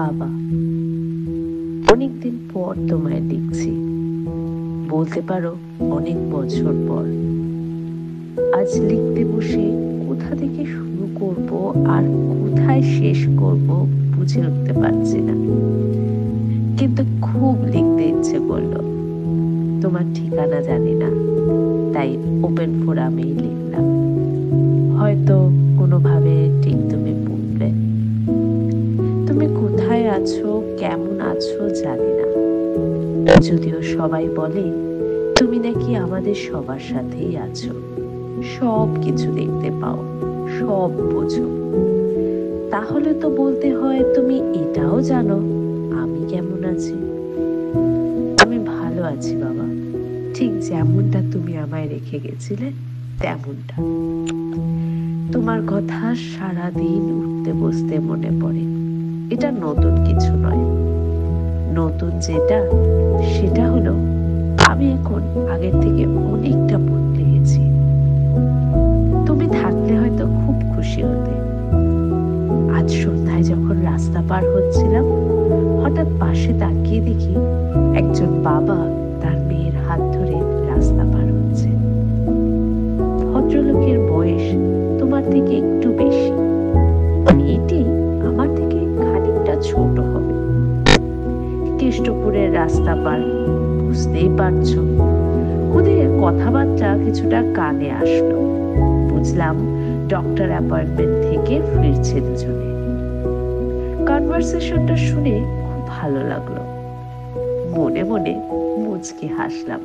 বাবা, অনেকদিন পর তোমায় লিখছি, বলতে পারো অনেক বছর পর। আজ লিখতে বসে কোথা থেকে শুরু করব আর কোথায় শেষ করব বুঝে উঠতে পারছি না, কিন্তু খুব লিখতে ইচ্ছে করলো। তোমার ঠিকানা জানি না, তাই ওপেন ফোরামেই লিখলাম। হয়তো কোনোভাবে ঠিক তুমি পড়বে। তুমি কোথায় আছো, কেমন আছো জানি না, যদিও সবাই বলে তুমি নাকি আমাদের সবার সাথেই আছো, সব কিছু দেখতে পাও, সব বোঝো। তাহলে তো বলতে হয় তুমি এটাও জানো আমি কেমন আছি। আমি ভালো আছি বাবা, ঠিক যেমনটা তুমি আমায় রেখে গেছিলে তেমনটা। তোমার কথা সারাদিন উঠতে বসতে মনে পড়ে। এটা নতুন কিছু নয়, নতুন যেটা সেটা হলো আমি এখন আগের থেকে অনেকটা বদলে গেছি। তুমি থাকলে হয়তো খুব খুশি হতে। আজ সন্ধ্যায় যখন রাস্তা পার হচ্ছিলাম, হঠাৎ পাশে তাকিয়ে দেখি একজন বাবা তার মেয়ের হাত ধরে রাস্তা পার হচ্ছে। ভদ্রলোকের বয়স তোমার থেকে একটু বেশি, মেয়েটি আমার থেকে খানিকটা ছোট হবে। কেষ্টপুরের রাস্তা পার, বুঝতেই পারছো। ওদের কথাবার্তা কিছুটা কানে আসলো, বুঝলাম ডক্টর অ্যাপয়েন্টমেন্ট থেকে ফিরছে দুজনে। কনভারসেশনটা শুনে খুব ভালো লাগলো, মনে মনে মুচকি হাসলাম।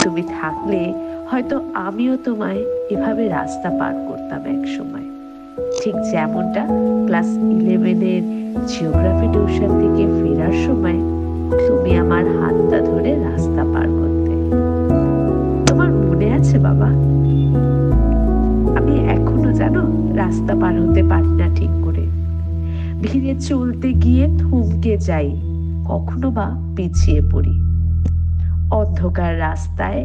তুমি থাকলে হয়তো আমিও তোমায় এভাবে রাস্তা পার করতাম এক সময়, ঠিক যেমনটা ক্লাস 11-এর জিওগ্রাফি টিউশন থেকে ফেরার সময় তুমি আমার হাতটা ধরে রাস্তা পার করতে। তোমার মনে আছে বাবা? আমি এখনো জানো রাস্তা পার হতে পারি না ঠিক করে। ভিড়ে চলতে গিয়ে থমকে যাই, কখনো বা পিছিয়ে পড়ি। অন্ধকার রাস্তায়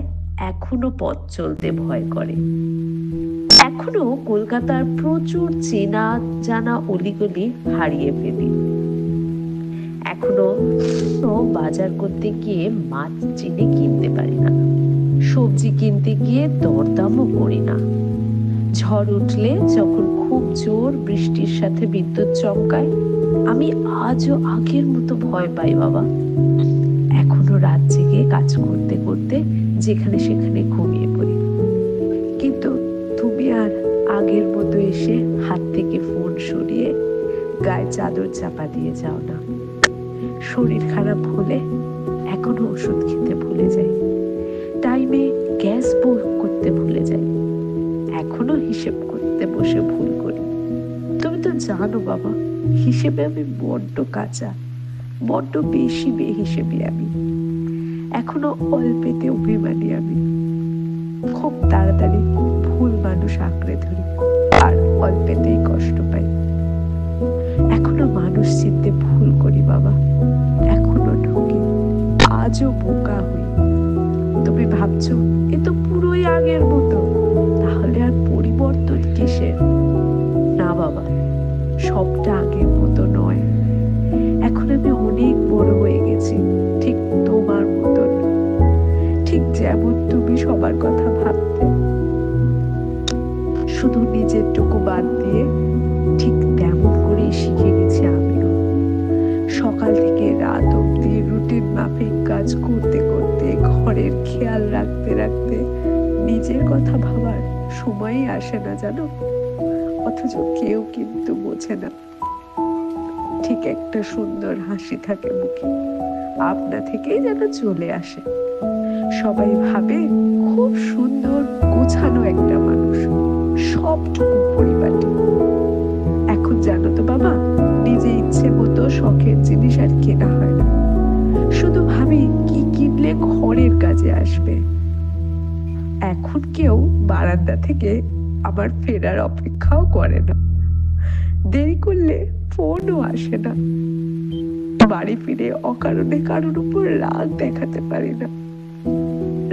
এখনো পথ চলতে ভয় করে। এখনো কলকাতার প্রচুর চেনা জানা অলিগলি হারিয়ে ফেলি। এখনো বাজার করতে গিয়ে মাছ চিনি কিনতে পারি না, সবজি কিনতে গিয়ে দরদামও করি না। ঝড় উঠলে যখন খুব জোর বৃষ্টির সাথে বিদ্যুৎ চমকায়, আমি আজও আগের মতো ভয় পাই বাবা। এখনো রাত জেগে কাজ করতে করতে যেখানে সেখানে ঘুমিয়ে পড়ি, কিন্তু তুমি আর আগের মতো এসে হাত থেকে ফোন সরিয়ে গায়ে চাদর চাপা দিয়ে যাও না। শরীর খারাপ হলে এখনো ওষুধ খেতে ভুলে যাই, টাইমে গ্যাস বুক করতে ভুলে যাই, এখনো হিসেব করতে বসে ভুল করি। তুমি তো জানো বাবা, হিসেবে আমি বড্ড কাঁচা, বড্ড বেশি বেহিসেবি আমি। এখনো অল্পেতে অভিমানী আমি, খুব তাড়াতাড়ি ভুল মানুষ আঁকড়ে ধরি আর অল্পেতেই কষ্ট পাই। এখনো মানুষ চিনতে ভুল করি বাবা, এখনো ঠকি, আজও বোকা হই। তুমি ভাবছো এ তো পুরোই আগের মতো, তাহলে আর পরিবর্তন কিসের? না বাবা, সবটা আগের মতো নয়। এখন আমি অনেক বড় হয়ে গেছি, ঠিক তোমার মতন, ঠিক যেমন তুমি সবার কথা ভাবতে, শুধু নিজের টুকু বাদ দিয়ে ঠিক তেমন করেই শিখে গেছি আমিও। সকাল থেকে রাত অব্দি রুটিন মাফিক কাজ করতে করতে, ঘরের খেয়াল রাখতে রাখতে নিজের কথা ভাবার সময়ই আসে না জানো। অথচ কেউ কিন্তু বোঝে না। ঠিক একটা সুন্দর হাসি থাকে মুখে, আপনা থেকেই যেন চলে আসে। সবাই ভাবে খুব সুন্দর গোছানো একটা মানুষ, সবটুকু পরিপাটি। এখন জানো তো বাবা, নিজে ইচ্ছে মতো শখের জিনিস আর কেনা হয় না। শুধু ভাবি কি কিনলে ঘরের কাজে আসবে। এখন কেউ বারান্দা থেকে আমার ফেরার অপেক্ষাও করে না, দেরি করলে ফোনও আসে না। বাড়ি ফিরে অকারণে কারোর উপর রাগ দেখাতে পারি না।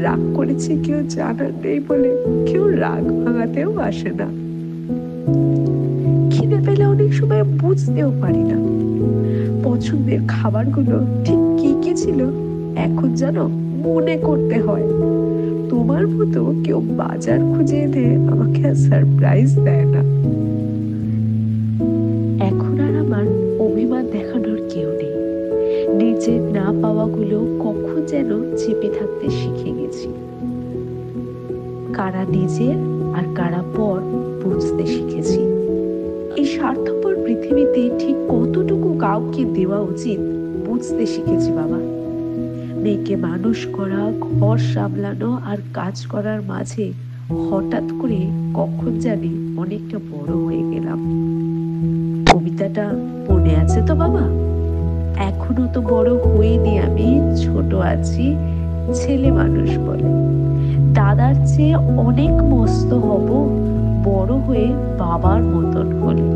রাগ করেছি কেউ জানার নেই বলে কেউ রাগ ভাঙাতেও আসে না। খিদে পেলে অনেক সময় বুঝতেও পারি না, পছন্দের খাবারগুলো ঠিক কি কি ছিল এখন জানো মনে করতে হয়। তোমার মতো কেউ বাজার খুঁজে এনে আমাকে আর সারপ্রাইজ দেয় না। এখন আর আমার অভিমান দেখানোর কেউ নেই। নিজের না পাওয়াগুলো কখন যেন চেপে থাকতে শিখে গেছি। কারা নিজের আর কারা পর বুঝতে শিখেছি। এই স্বার্থপর পৃথিবীতে ঠিক কতটুকু কাউকে দেওয়া উচিত বুঝতে শিখেছি বাবা। মেয়েকে মানুষ করা, ঘর সামলানো আর কাজ করার মাঝে হঠাৎ করে কখন জানি অনেকটা বড় হয়ে গেলাম। কবিতাটা মনে আছে তো বাবা? এখনো তো বড় হইনি আমি, ছোট আছি, ছেলে মানুষ বলে। দাদার চেয়ে অনেক মস্ত হব বড় হয়ে বাবার মতন হলে।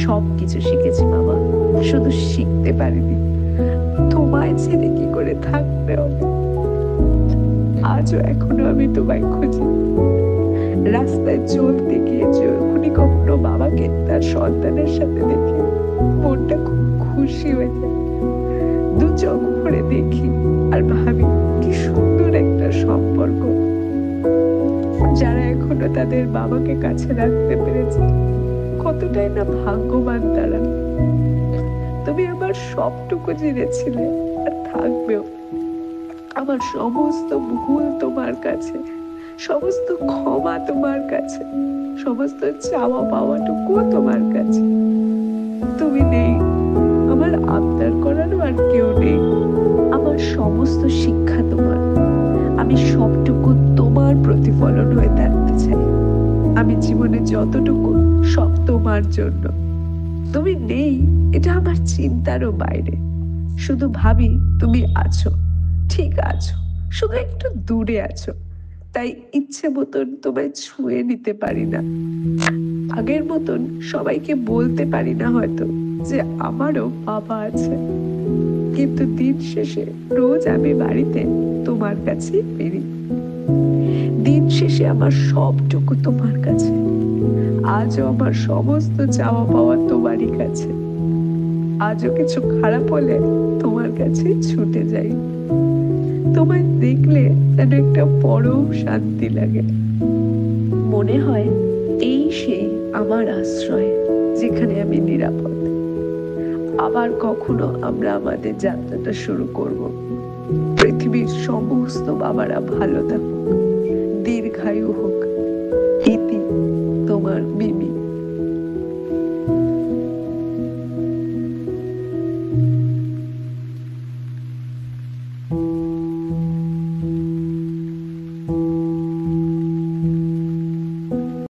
সবকিছু শিখেছি বাবা, শুধু শিখতে পারিনি তোমায় ছেড়ে কি করে থাকতে হবে। আজও এখনো আমি তোমায় খুঁজি। রাস্তায় চলতে গিয়ে যখনই কখনো বাবাকে তার সন্তানের সাথে দেখি মনটা খুব খুশি হয়ে যায়। দু চোখ ভরে দেখি আর ভাবি কি সুন্দর একটা সম্পর্ক। যারা এখনো তাদের বাবাকে কাছে রাখতে পেরেছে কতটাই না ভাগ্যবান তারা। তুমি আমার সবটুকু জেনেছিলে আর থাকবেও। আমার সমস্ত ভুল তোমার কাছে, সমস্ত ক্ষমা তোমার কাছে, সমস্ত চাওয়া পাওয়াটুকু তোমার কাছে। তুমি নেই, আমার আবদার করারও আর কেউ নেই। আমার সমস্ত শিক্ষা তোমার। আমি সবটুকু তোমার প্রতিফলন হয়ে থাকতে চাই। আমি জীবনে যতটুকু সব তোমার জন্য। তুমি নেই এটা আমার চিন্তারও বাইরে। শুধু ভাবি তুমি আছো, ঠিক আছো, শুধু একটু দূরে আছো, তাই ইচ্ছে মতন তোমায় ছুঁয়ে নিতে পারি না। আগের মতন সবাইকে বলতে পারি না হয়তো যে আমারও বাবা আছে, কিন্তু দিন শেষে রোজ আমি বাড়িতে তোমার কাছে ফিরি। দিন শেষে আমার সবটুকু তোমার কাছে। আজও আমার সমস্ত চাওয়া পাওয়া তোমারই কাছে। আজও কিছু খারাপ হলে তোমার কাছে ছুটে যাই। তোমায় দেখলে যেন একটা বড় শান্তি লাগে। মনে হয় এই সেই আমার আশ্রয়, যেখানে আমি নিরাপদ। আবার কখনো আমরা আমাদের যাত্রাটা শুরু করব। পৃথিবীর সমস্ত বাবারা ভালো থাকুক, দীর্ঘায়ু হোক,